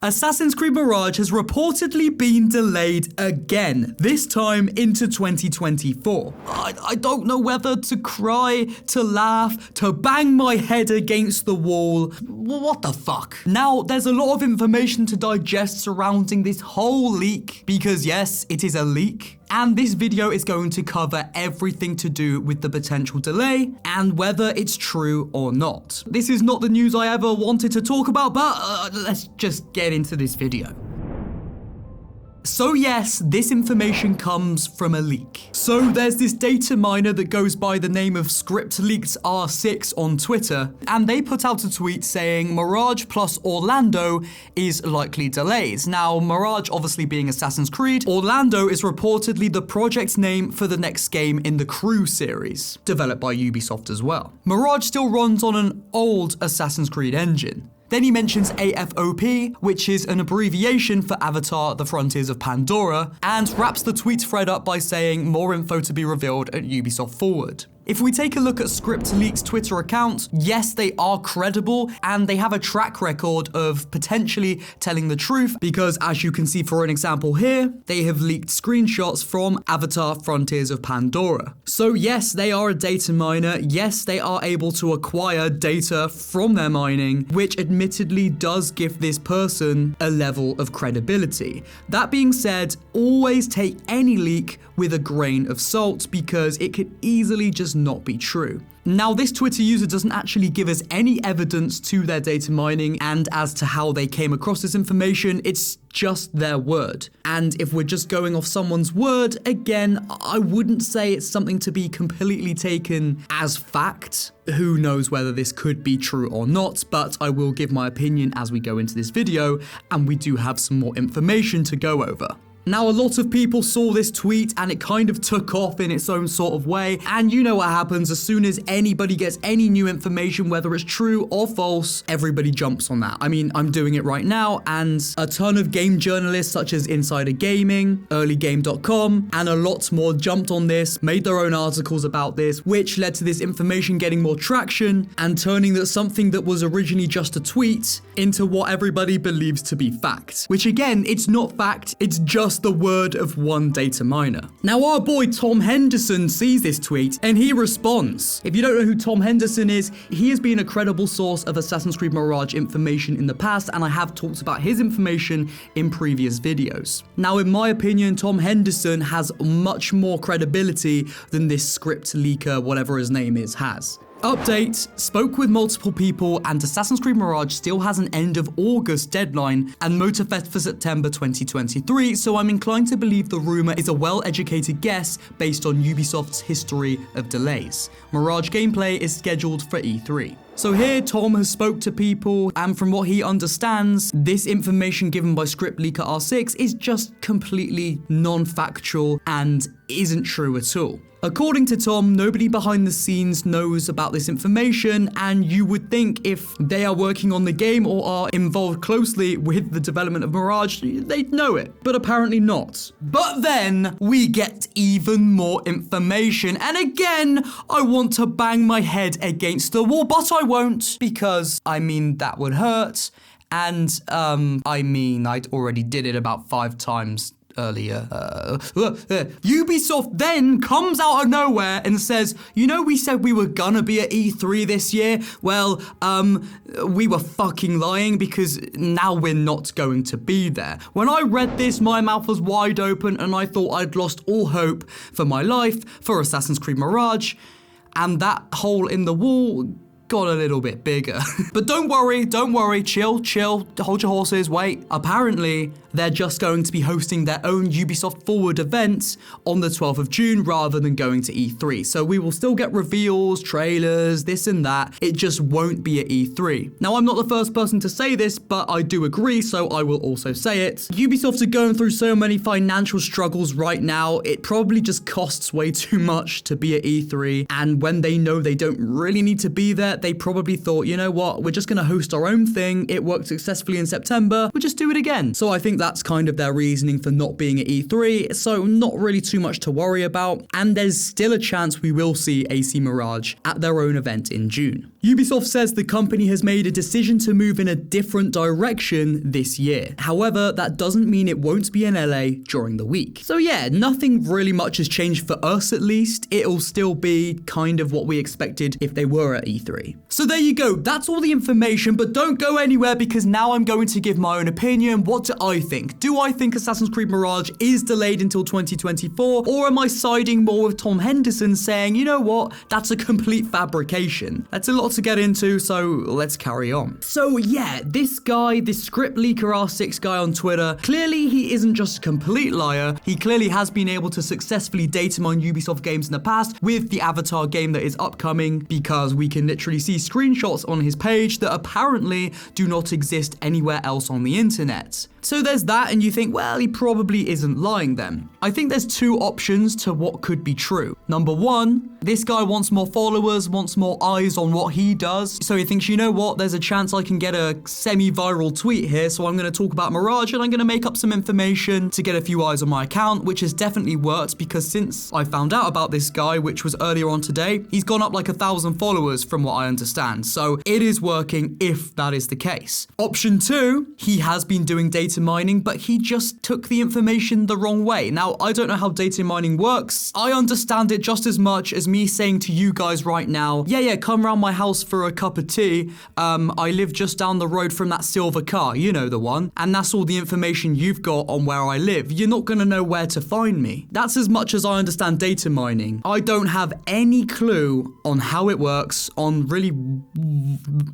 Assassin's Creed Mirage has reportedly been delayed again, this time into 2024. I don't know whether to cry, to laugh, to bang my head against the wall. What the fuck? Now, there's a lot of information to digest surrounding this whole leak, because yes, it is a leak. And this video is going to cover everything to do with the potential delay and whether it's true or not. This is not the news I ever wanted to talk about, but let's just get into this video. So yes, this information comes from a leak. So there's this data miner that goes by the name of ScriptLeaksR6 on Twitter, and they put out a tweet saying Mirage plus Orlando is likely delays. Now, Mirage obviously being Assassin's Creed, Orlando is reportedly the project name for the next game in the Crew series, developed by Ubisoft as well. Mirage still runs on an old Assassin's Creed engine. Then he mentions AFOP, which is an abbreviation for Avatar: The Frontiers of Pandora, and wraps the tweet thread up by saying more info to be revealed at Ubisoft Forward. If we take a look at ScriptLeaks' Twitter account, yes, they are credible and they have a track record of potentially telling the truth because, as you can see for an example here, they have leaked screenshots from Avatar: Frontiers of Pandora. So yes, they are a data miner. Yes, they are able to acquire data from their mining, which admittedly does give this person a level of credibility. That being said, always take any leak with a grain of salt because it could easily just not be true. Now, this Twitter user doesn't actually give us any evidence to their data mining and as to how they came across this information, it's just their word. And if we're just going off someone's word, again, I wouldn't say it's something to be completely taken as fact. Who knows whether this could be true or not, but I will give my opinion as we go into this video, and we do have some more information to go over. Now, a lot of people saw this tweet and it kind of took off in its own sort of way. And you know what happens as soon as anybody gets any new information, whether it's true or false, everybody jumps on that. I mean, I'm doing it right now, and a ton of game journalists such as Insider Gaming, earlygame.com, and a lot more jumped on this, made their own articles about this, which led to this information getting more traction and turning that something that was originally just a tweet into what everybody believes to be fact. Which again, it's not fact, it's just the word of one data miner. Now, our boy Tom Henderson sees this tweet and he responds. If you don't know who Tom Henderson is, he has been a credible source of Assassin's Creed Mirage information in the past, and I have talked about his information in previous videos. Now, in my opinion, Tom Henderson has much more credibility than this script leaker, whatever his name is, has. Update, spoke with multiple people and Assassin's Creed Mirage still has an end of August deadline and Motorfest for September 2023, so I'm inclined to believe the rumor is a well-educated guess based on Ubisoft's history of delays. Mirage gameplay is scheduled for E3. So here, Tom has spoke to people, and from what he understands, this information given by ScriptLeaksR6 is just completely non-factual and isn't true at all. According to Tom, nobody behind the scenes knows about this information, and you would think if they are working on the game or are involved closely with the development of Mirage, they'd know it, but apparently not. But then we get even more information, and again, I want to bang my head against the wall, but I won't, because, I mean, that would hurt, and, I mean, I'd already did it about 5 times earlier. Ubisoft then comes out of nowhere and says, you know, we said we were gonna be at E3 this year? Well, we were fucking lying because now we're not going to be there. When I read this, my mouth was wide open and I thought I'd lost all hope for my life, for Assassin's Creed Mirage, and that hole in the wall got a little bit bigger. But don't worry, chill, hold your horses, wait. Apparently, they're just going to be hosting their own Ubisoft Forward event on the 12th of June rather than going to E3. So we will still get reveals, trailers, this and that. It just won't be at E3. Now, I'm not the first person to say this, but I do agree, so I will also say it. Ubisoft are going through so many financial struggles right now, it probably just costs way too much to be at E3. And when they know they don't really need to be there, they probably thought, you know what, we're just going to host our own thing. It worked successfully in September. We'll just do it again. So I think that's kind of their reasoning for not being at E3. So not really too much to worry about. And there's still a chance we will see AC Mirage at their own event in June. Ubisoft says the company has made a decision to move in a different direction this year. However, that doesn't mean it won't be in LA during the week. So yeah, nothing really much has changed for us at least. It'll still be kind of what we expected if they were at E3. So there you go, that's all the information, but don't go anywhere because now I'm going to give my own opinion. What do I think? Do I think Assassin's Creed Mirage is delayed until 2024, or am I siding more with Tom Henderson saying, you know what, that's a complete fabrication? That's a lot to get into, so let's carry on. So yeah, this guy, this script leaker R6 guy on Twitter, clearly he isn't just a complete liar. He clearly has been able to successfully data mine Ubisoft games in the past with the Avatar game that is upcoming, because we can literally see screenshots on his page that apparently do not exist anywhere else on the internet. So there's that, and you think, well, he probably isn't lying then. I think there's two options to what could be true. Number one, this guy wants more followers, wants more eyes on what he does. So he thinks, you know what, there's a chance I can get a semi-viral tweet here, so I'm going to talk about Mirage and I'm going to make up some information to get a few eyes on my account, which has definitely worked because since I found out about this guy, which was earlier on today, he's gone up like 1,000 followers from what I understand. So it is working if that is the case. Option two, he has been doing data mining, but he just took the information the wrong way. Now, I don't know how data mining works. I understand it just as much as me saying to you guys right now, yeah, come round my house for a cup of tea. I live just down the road from that silver car, you know the one. And that's all the information you've got on where I live. You're not going to know where to find me. That's as much as I understand data mining. I don't have any clue on how it works, on really...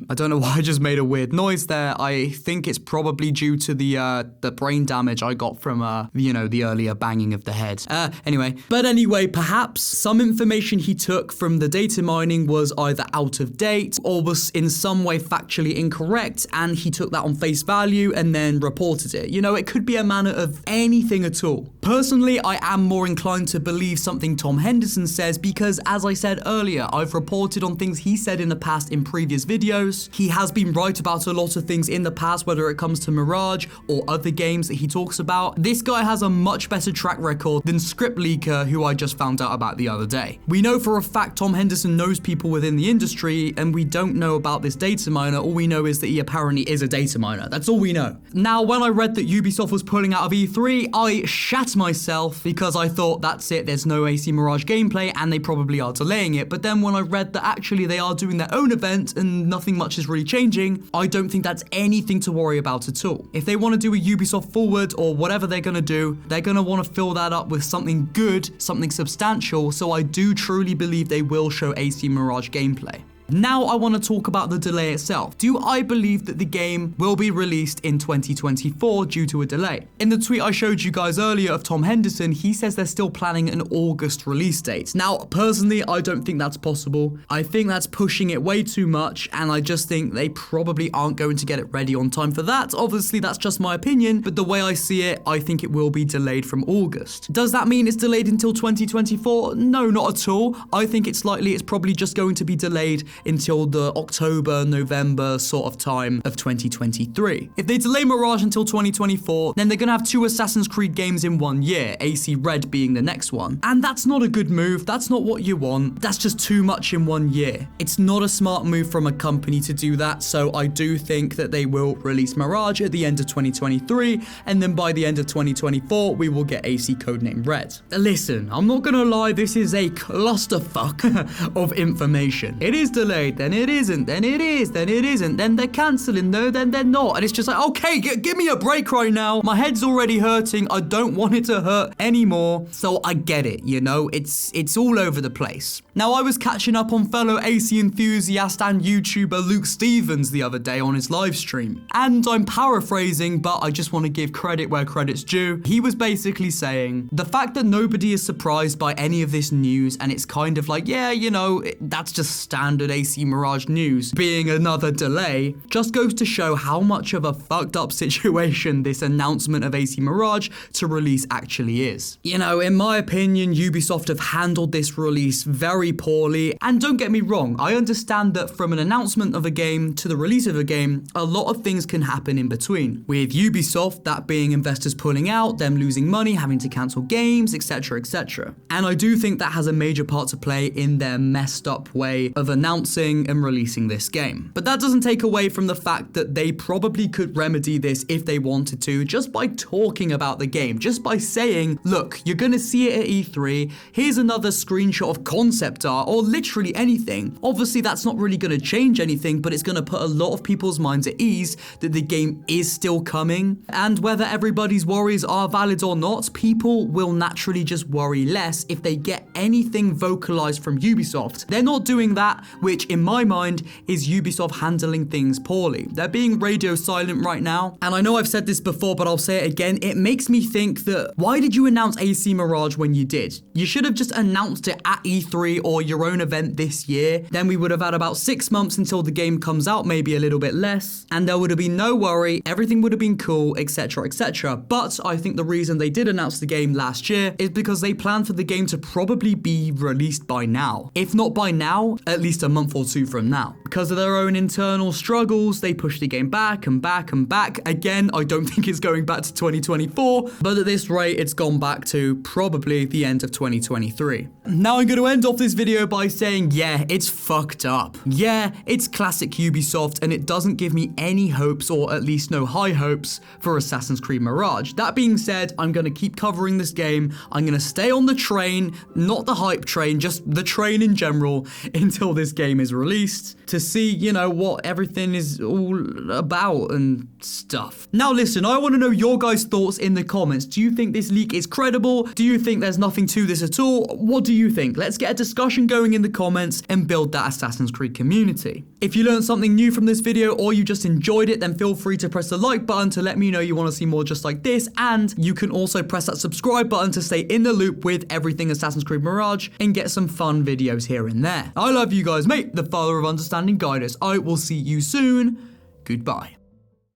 I don't know why I just made a weird noise there. I think it's probably due to the brain damage I got from, the earlier banging of the head. Anyway, perhaps some information he took from the data mining was either out of date or was in some way factually incorrect, and he took that on face value and then reported it. You know, it could be a matter of anything at all. Personally, I am more inclined to believe something Tom Henderson says because, as I said earlier, I've reported on things he said in the past in previous videos. He has been right about a lot of things in the past, whether it comes to Mirage or other games that he talks about. This guy has a much better track record than Script Leaker, who I just found out about the other day. We know for a fact Tom Henderson knows people within the industry, and we don't know about this data miner. All we know is that he apparently is a data miner. That's all we know. Now, when I read that Ubisoft was pulling out of E3, I shat myself because I thought, that's it, there's no AC Mirage gameplay and they probably are delaying it. But then when I read that actually they are doing their own event and nothing much is really changing, I don't think that's anything to worry about at all. If they want to do a Ubisoft Forward or whatever they're going to do, they're going to want to fill that up with something good, something substantial, so I do truly believe they will show AC Mirage gameplay. Now I want to talk about the delay itself. Do I believe that the game will be released in 2024 due to a delay? In the tweet I showed you guys earlier of Tom Henderson, he says they're still planning an August release date. Now, personally, I don't think that's possible. I think that's pushing it way too much, and I just think they probably aren't going to get it ready on time for that. Obviously, that's just my opinion, but the way I see it, I think it will be delayed from August. Does that mean it's delayed until 2024? No, not at all. I think it's probably just going to be delayed until the October, November sort of time of 2023. If they delay Mirage until 2024, then they're gonna have 2 Assassin's Creed games in 1 year, AC Red being the next one. And that's not a good move, that's not what you want, that's just too much in 1 year. It's not a smart move from a company to do that, so I do think that they will release Mirage at the end of 2023, and then by the end of 2024, we will get AC Codename Red. Listen, I'm not gonna lie, this is a clusterfuck of information. It is delayed, then it isn't, then it is, then it isn't, then they're cancelling, no, then they're not. And it's just like, okay, give me a break right now. My head's already hurting. I don't want it to hurt anymore. So I get it, you know, it's all over the place. Now, I was catching up on fellow AC enthusiast and YouTuber Luke Stevens the other day on his live stream. And I'm paraphrasing, but I just want to give credit where credit's due. He was basically saying, the fact that nobody is surprised by any of this news, and it's kind of like, yeah, you know, that's just standard AC Mirage news being another delay just goes to show how much of a fucked up situation this announcement of AC Mirage to release actually is. You know, in my opinion, Ubisoft have handled this release very poorly, and don't get me wrong, I understand that from an announcement of a game to the release of a game, a lot of things can happen in between. With Ubisoft, that being investors pulling out, them losing money, having to cancel games, etc, etc. And I do think that has a major part to play in their messed up way of announcing and releasing this game. But that doesn't take away from the fact that they probably could remedy this if they wanted to, just by talking about the game, just by saying, look, you're gonna see it at E3, here's another screenshot of concept art, or literally anything. Obviously that's not really gonna change anything, but it's gonna put a lot of people's minds at ease that the game is still coming. And whether everybody's worries are valid or not, people will naturally just worry less if they get anything vocalized from Ubisoft. They're not doing that, which in my mind is Ubisoft handling things poorly. They're being radio silent right now, and I know I've said this before, but I'll say it again, it makes me think that why did you announce AC Mirage when you did? You should have just announced it at E3 or your own event this year. Then we would have had about 6 months until the game comes out, maybe a little bit less, and there would have been no worry, everything would have been cool, etc, etc. But I think the reason they did announce the game last year is because they planned for the game to probably be released by now. If not by now, at least a month or two from now. Because of their own internal struggles, they pushed the game back and back and back. Again, I don't think it's going back to 2024, but at this rate, it's gone back to probably the end of 2023. Now I'm going to end off this video by saying, yeah, it's fucked up. Yeah, it's classic Ubisoft, and it doesn't give me any hopes, or at least no high hopes, for Assassin's Creed Mirage. That being said, I'm going to keep covering this game. I'm going to stay on the train, not the hype train, just the train in general, until this game is released, to see, you know, what everything is all about and stuff. Now listen, I want to know your guys' thoughts in the comments. Do you think this leak is credible? Do you think there's nothing to this at all? What do you think? Let's get a discussion going in the comments and build that Assassin's Creed community. If you learned something new from this video, or you just enjoyed it, then feel free to press the like button to let me know you want to see more just like this, and you can also press that subscribe button to stay in the loop with everything Assassin's Creed Mirage and get some fun videos here and there. I love you guys, mate. The Father of Understanding guide us. I will see you soon. Goodbye.